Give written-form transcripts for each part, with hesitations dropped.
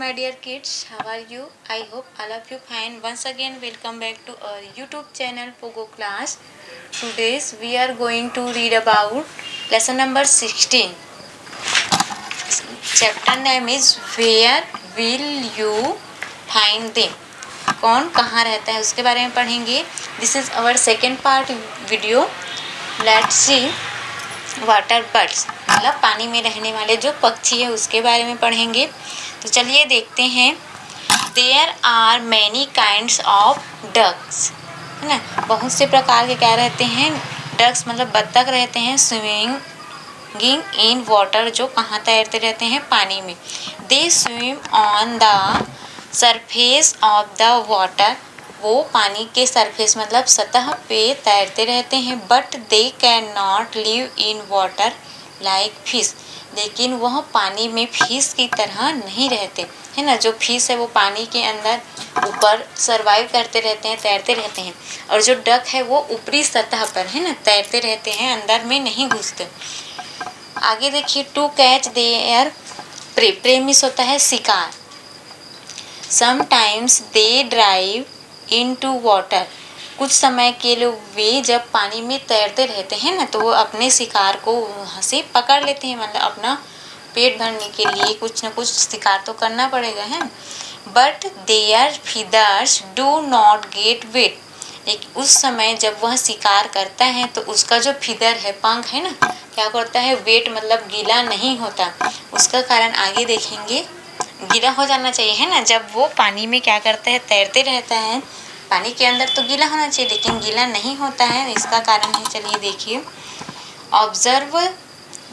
my dear kids, how are you? I hope all of you fine. Once again welcome back to our YouTube channel Pogo Class. Today we are going to read about lesson number 16. Chapter name is Where will you find them? कौन कहाँ रहता है उसके बारे में पढ़ेंगे. This is our second part video. Let's see water birds, मतलब पानी में रहने वाले जो पक्षी है उसके बारे में पढ़ेंगे. तो चलिए देखते हैं. There are many kinds of ducks, है ना. बहुत से प्रकार के क्या रहते हैं, डक्स मतलब बत्तख रहते हैं. स्विमिंग इन वाटर, जो कहाँ तैरते रहते हैं, पानी में. दे swim on the surface of the water, वो पानी के सरफेस मतलब सतह पे तैरते रहते हैं. But they can not live in water like fish, लेकिन वह पानी में फिश की तरह नहीं रहते, है ना. जो फिश है वो पानी के अंदर ऊपर सरवाइव करते रहते हैं, तैरते रहते हैं. और जो डक है वो ऊपरी सतह पर, है ना, तैरते रहते हैं, अंदर में नहीं घुसते. आगे देखिए. To catch their prey, prey means होता है शिकार. Sometimes they drive into water, कुछ समय के लिए वे जब पानी में तैरते रहते हैं ना, तो वो अपने शिकार को वहाँ से पकड़ लेते हैं. मतलब अपना पेट भरने के लिए कुछ न कुछ शिकार तो करना पड़ेगा, है. But their feathers do not get wet, लेकिन उस समय जब वह शिकार करता है तो उसका जो फीदर है, पंख है ना, क्या करता है, वेट मतलब गीला नहीं होता. उसका कारण आगे देखेंगे. गीला हो जाना चाहिए, है ना. जब वो पानी में क्या करता है, तैरते रहता है, पानी के अंदर तो गीला होना चाहिए, लेकिन गीला नहीं होता है. इसका कारण है, चलिए देखिए. Observe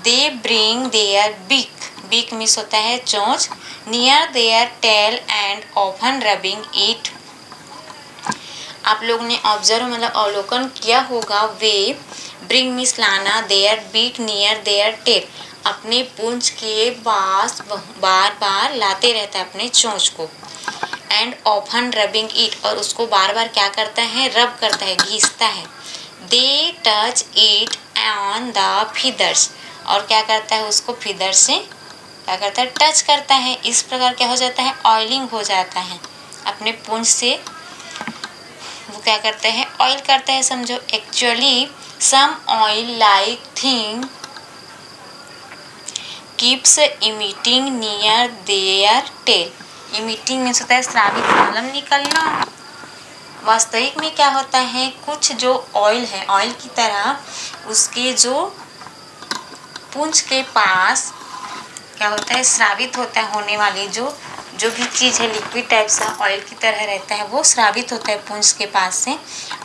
they bring their beak, beak means होता है चोंच. Near their tail and often rubbing it, आप लोग ने ऑब्जर्व मतलब अवलोकन किया होगा. वे ब्रिंग मीन्स लाना, their beak near their tail, अपने पूंछ के पास बार बार लाते रहता है अपने चोंच को. एंड ऑफन रबिंग इट, और उसको बार बार क्या करता है, रब करता है, घिसता है. They touch it on the feathers, और क्या करता है, उसको फीदर से क्या करता है, टच करता है. इस प्रकार क्या हो जाता है, ऑयलिंग हो जाता है. अपने पूंछ से वो क्या करता है, ऑयल करता है, समझो. Actually some oil like thing keeps emitting near their tail. Emitting means होता है स्रावित, मतलब निकलना. वास्तविक में क्या होता है, कुछ जो ऑयल है, ऑयल की तरह उसके जो पूंछ के पास क्या होता है, स्रावित होता है. होने वाली जो भी चीज़ है, लिक्विड टाइप सा ऑयल की तरह रहता है, वो स्रावित होता है पूंछ के पास से.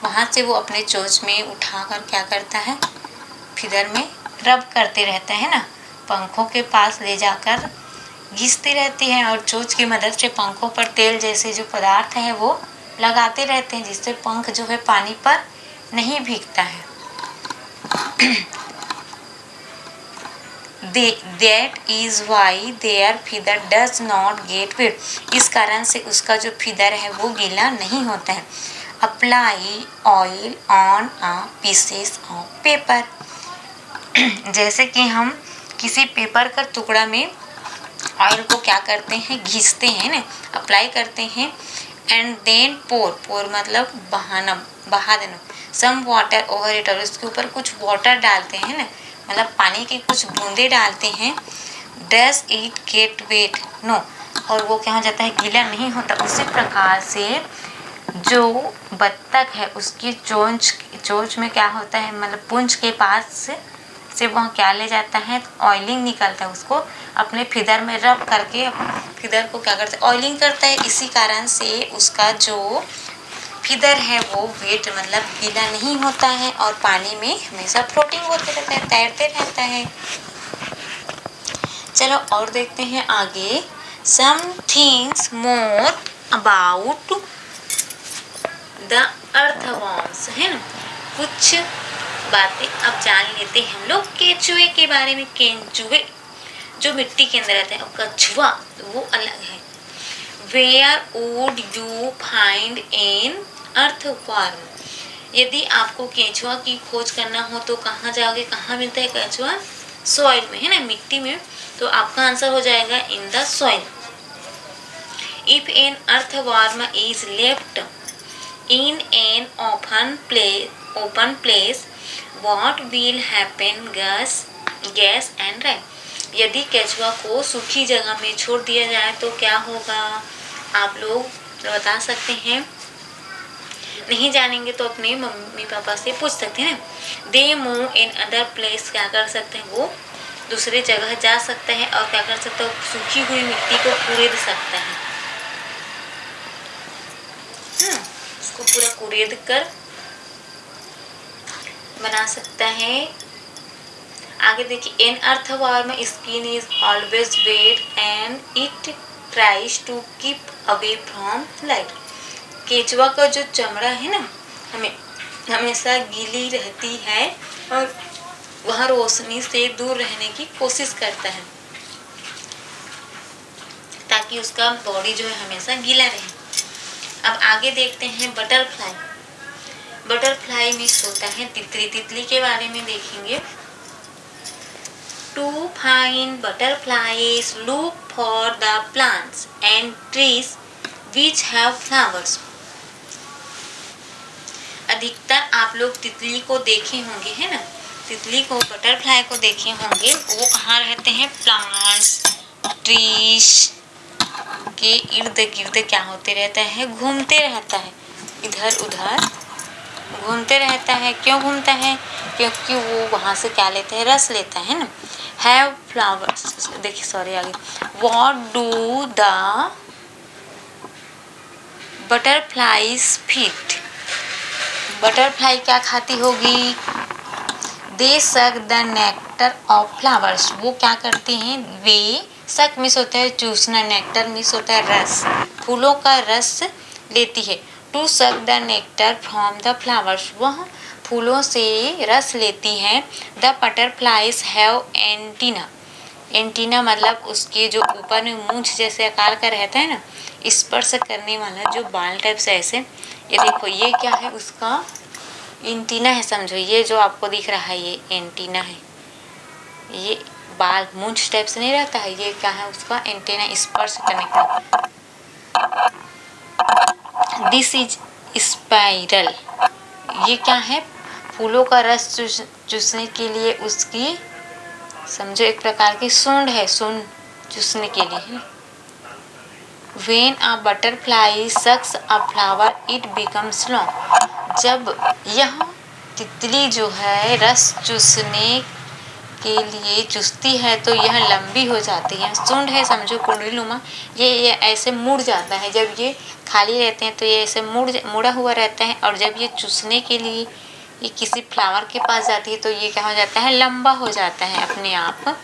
वहाँ से वो अपने चोंच में उठाकर क्या करता है, फिदर में रब करते रहता है ना. पंखों के पास ले जाकर घिसती रहती है, और चोंच की मदद से पंखों पर तेल जैसे जो पदार्थ है वो लगाते रहते हैं, जिससे पंख जो है पानी पर नहीं भीगता है. That is why their feather does not get wet, इस कारण से उसका जो फिदर है वो गीला नहीं होता है. Apply oil on a pieces of paper, जैसे कि हम किसी पेपर का टुकड़ा में ऑयल को क्या करते हैं, घिसते हैं ना, अप्लाई करते हैं. एंड देन पोर मतलब बहाना, बहा देना. सम वाटर ओवर इट, और उसके ऊपर कुछ वाटर डालते हैं ना, मतलब पानी के कुछ बूंदे डालते हैं. Does it get wet, no, और वो क्या हो जाता है, गीला नहीं होता. उसी प्रकार से जो बत्तख है उसकी चोंच में क्या होता है, मतलब पूंछ के पास से वह क्या ले जाता है, ऑयलिंग निकलता है. उसको अपने फिदर में रब करके फिदर को क्या करता है, ऑयलिंग करता है. इसी कारण से उसका जो फिदर है वो वेट मतलब गीला नहीं होता है, और पानी में हमेशा फ्लोटिंग होते रहता है, तैरते रहता है. चलो और देखते हैं आगे. Some things more about the earthworms, है ना. कुछ बातें अब जान लेते हैं हम लोग केंचुए के बारे में. केंचुए जो मिट्टी के अंदर रहते हैं, और कछुआ वो अलग है. Where would you find an earthworm, यदि आपको केंचुआ की खोज करना हो तो कहाँ जाओगे, कहाँ मिलता है केंचुआ, सॉइल में, है ना, मिट्टी में. तो आपका आंसर हो जाएगा in the soil. If an earthworm is left in an open place, what will happen? Gas and rain. यदि केचुआ को सूखी जगह में छोड़ दिया जाए तो क्या होगा? आप लोग बता सकते हैं? नहीं जानेंगे तो अपने मम्मी पापा से पूछ सकते हैं। They move in other place, क्या कर सकते हैं? वो दूसरे जगह जा सकता है और क्या कर सकता है? सूखी हुई मिट्टी को कुरेद सकता है। उसको पूरा कुरेद कर बना सकता है। आगे देखिए, an earthworm skin is always wet and it tries to keep away from light. केचुआ का जो चमड़ा है ना, हमेशा गीली रहती है और वह रोशनी से दूर रहने की कोशिश करता है ताकि उसका बॉडी जो है हमेशा गीला रहे। अब आगे देखते हैं बटरफ्लाई। बटरफ्लाई मीन्स होता है तितली। तितली के बारे में देखेंगे। To find butterflies look for the plants and trees which have flowers. अधिकतर आप लोग तितली को देखे होंगे, है ना? तितली को, बटरफ्लाई को देखे होंगे। वो कहाँ रहते हैं? प्लांट्स, ट्रीज के इर्द गिर्द क्या होते रहता है? घूमते रहता है, इधर उधर घूमते रहता है। क्यों घूमता है? क्योंकि वो वहाँ से क्या लेता है? रस लेता है ना। हैव फ्लावर्स, देखिए सॉरी आगे, what do the butterflies feed. Butterfly क्या खाती होगी? दे सक द नेक्टर ऑफ फ्लावर्स। वो क्या करते हैं? वे, सक मिस होता है चूसना, नेक्टर मिस होता है रस, फूलों का रस लेती है। To suck the nectar from the flowers, वह फूलों से रस लेती हैं। The butterflies have antenna. Antenna मतलब उसके जो ऊपर में मूंछ जैसे आकार का रहता है ना, स्पर्श करने वाला जो बाल टाइप से ऐसे, ये देखो ये क्या है? उसका एंटीना है, समझो। ये जो आपको दिख रहा है ये एंटीना है। ये बाल मूंछ टाइप से नहीं रहता है, ये क्या है? उसका एंटीना, स्पर्श करने का। This is spiral. ये क्या है? फूलों का रस चूसने के लिए उसकी, समझो एक प्रकार की सूंड है, सूंड चूसने के लिए है। When a butterfly sucks a flower, it becomes long. जब यह तितली जो है रस चूसने के लिए चूसती है तो यह लंबी हो जाती है। सूंड है, समझो कुंडली नुमा। ये ऐसे मुड़ जाता है। जब ये खाली रहते हैं तो ये ऐसे मुड़ा हुआ रहता है, और जब ये चूसने के लिए ये किसी फ्लावर के पास जाती है तो ये क्या हो जाता है? लंबा हो जाता है अपने आप।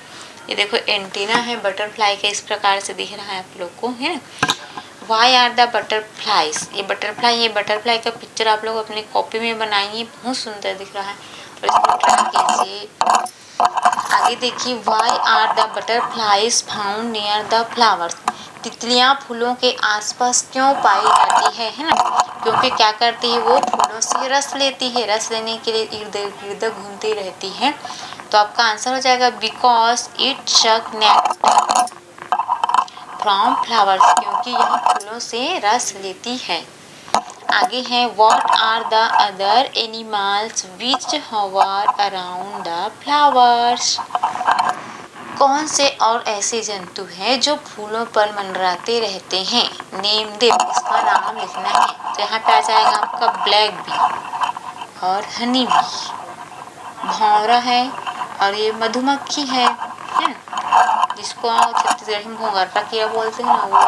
ये देखो एंटीना है बटरफ्लाई का, इस प्रकार से दिख रहा है आप लोग को, है ना? Why are the butterflies. ये बटरफ्लाई का पिक्चर आप लोग अपनी कॉपी में बनाइए, बहुत सुंदर दिख रहा है और इसको ट्राई कीजिए। आगे देखिए, why are the butterflies found near the flowers. तितलियां फूलों के आसपास क्यों पाई जाती है ना? क्योंकि क्या करती है? वो फूलों से रस लेती है। रस लेने के लिए इर्द गिर्द घूमती रहती है। तो आपका आंसर हो जाएगा because it suck nectar from flowers, क्योंकि यह फूलों से रस लेती है। आगे है, what are the other animals which hover around the flowers. कौन से और ऐसे जंतु हैं जो फूलों पर मंडराते रहते हैं? नेम देम, इसका नाम लिखना है। तो यहाँ पे आ जाएगा आपका ब्लैक बी और हनी बी, भौरा है और ये मधुमक्खी है ना, जिसको छत्तीसगढ़ी में घोंघरपा कीड़ा बोलते हैं ना, वो।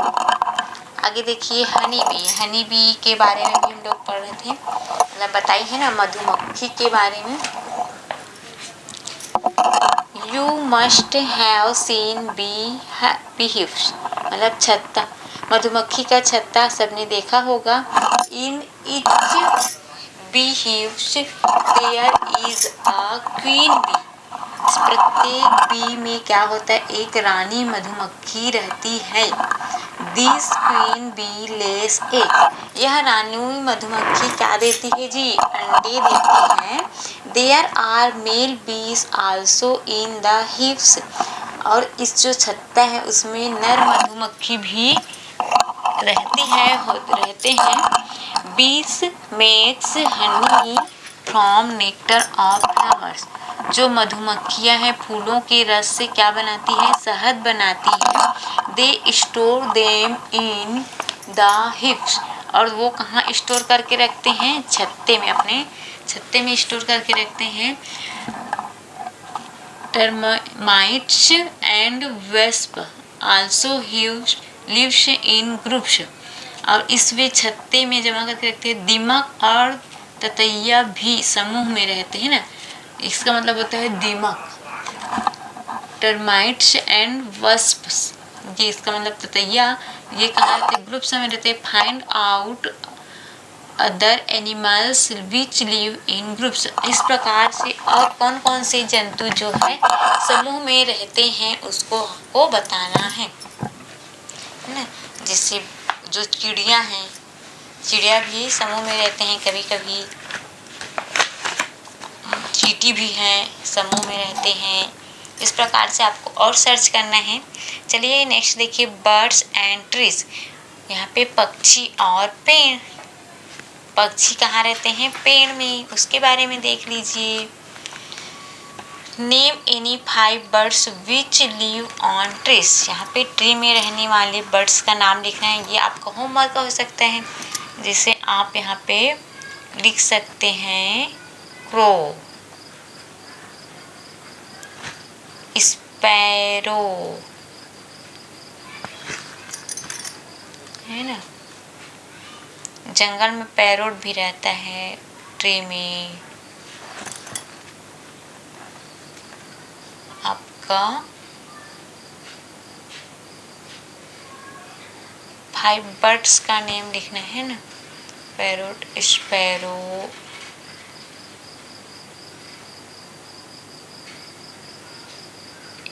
आगे देखिए हनी बी के बारे में भी हम लोग पढ़ रहे थे, मतलब बताई है ना मधुमक्खी के बारे में। You must have seen beehives, मतलब छत्ता, मधुमक्खी का छत्ता सबने देखा होगा। In each beehives there is a queen bee. प्रत्येक बी में क्या होता है? एक रानी मधुमक्खी रहती है। This queen bee lays egg. यह रानी मधुमक्खी क्या देती है जी? अंडे देती है। There are male bees also in the hives. और इस जो छत्ता है उसमें नर मधुमक्खी भी रहते हैं। बीस makes honey from nectar of flowers. जो मधुमक्खियां हैं फूलों के रस से क्या बनाती है? शहद बनाती है। They store them in the हिप्स। और वो कहाँ स्टोर करके रखते हैं? छत्ते में, अपने छत्ते में स्टोर करके रखते हैं। Termites and wasp also lives in groups. और इस वे छत्ते में जमा करके रखते हैं। दीमक और ततैया भी समूह में रहते हैं ना, इसका मतलब होता है दीमक। टर्माइट्स एंड वस्प्स, ये इसका मतलब ततैया, ये कहाँ रहते हैं? ग्रुप्स में रहते हैं। Find out other animals which live in groups. इस प्रकार से और कौन कौन से जंतु जो है समूह में रहते हैं उसको हमको बताना है ना। जैसे जो चिड़िया हैं, चिड़िया भी समूह में रहते हैं, कभी कभी चींटी भी हैं, समूह में रहते हैं। इस प्रकार से आपको और सर्च करना है। चलिए नेक्स्ट देखिए, बर्ड्स एंड ट्रीज। यहाँ पे पक्षी और पेड़। पक्षी कहाँ रहते हैं? पेड़ में, उसके बारे में देख लीजिए। Name any 5 birds which live on trees. यहाँ पे ट्री में रहने वाले बर्ड्स का नाम लिखना है। ये आपका होमवर्क हो सकता है, जिसे आप यहाँ पे लिख सकते हैं। क्रो, स्पैरो, है ना। जंगल में पैरोट भी रहता है ट्री में। आपका 5 बर्ड्स का नेम लिखना है ना। पैरोट, स्पैरो,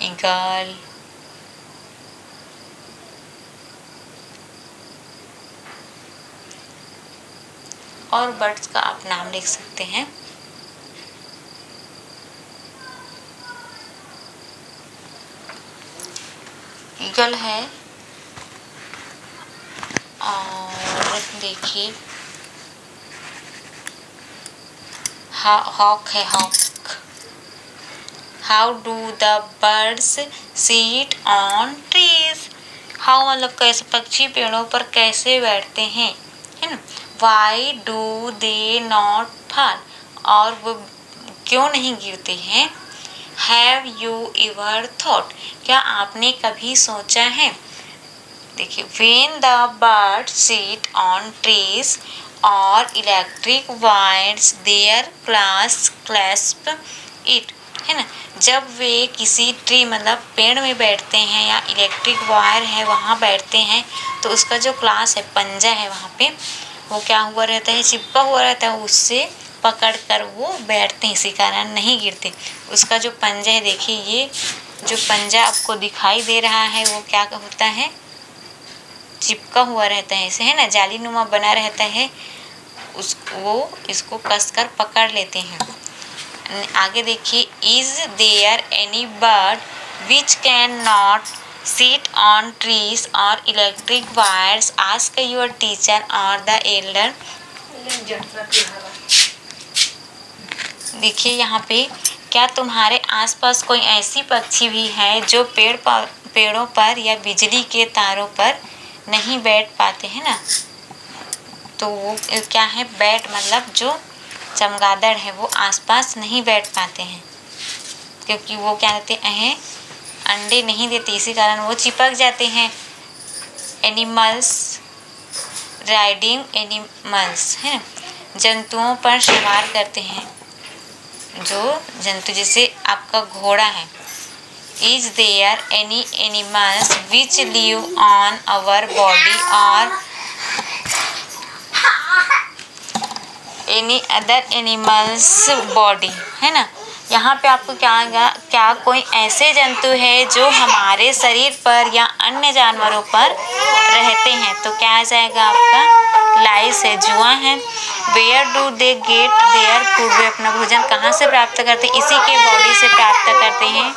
ईगल, और बर्ड्स का आप नाम लिख सकते हैं। ईगल है, और देखिए हॉक है, hawk. How do the birds sit on trees. How मतलब कैसे, पक्षी पेड़ों पर कैसे बैठते हैं, है ना। Why do they not fall, और वो क्यों नहीं गिरते हैं। हैव यू एवर थॉट, क्या आपने कभी सोचा है। देखिए, when the birds sit on trees और electric wires their claws clasp it, है ना। जब वे किसी ट्री मतलब पेड़ में बैठते हैं या इलेक्ट्रिक वायर है वहाँ बैठते हैं, तो उसका जो क्लास है, पंजा है वहाँ पे, वो क्या हुआ रहता है? चिपका हुआ रहता है, उससे पकड़ कर वो बैठते हैं, इसी कारण नहीं गिरते। उसका जो पंजा है, देखिए ये जो पंजा आपको दिखाई दे रहा है वो क्या होता है? चिपका हुआ रहता है, ऐसे है ना, जालीनुमा बना रहता है, वो इसको कसकर पकड़ लेते हैं। आगे देखिए, is there any bird which can not sit on trees or electric wires, ask your teacher or the elder। देखिए यहाँ पे, क्या तुम्हारे आसपास कोई ऐसी पक्षी भी है जो पेड़ों पर या बिजली के तारों पर नहीं बैठ पाते हैं ना। तो वो क्या है? बैट मतलब जो चमगादड़ है वो आसपास नहीं बैठ पाते हैं, क्योंकि वो क्या कहते हैं, अंडे नहीं देते, इसी कारण वो चिपक जाते हैं। एनिमल्स, राइडिंग एनिमल्स, है ना, जंतुओं पर सवार करते हैं। जो जंतु, जैसे आपका घोड़ा है। Is there any animals which live on our body और एनी अदर एनिमल्स बॉडी, है ना। यहाँ पे आपको क्या कोई ऐसे जंतु है जो हमारे शरीर पर या अन्य जानवरों पर रहते हैं, तो क्या आ जाएगा आपका? लाइस है, जुआ है। Where do they get their food, वे अपना भोजन कहाँ से प्राप्त करते हैं? इसी के बॉडी से प्राप्त करते हैं।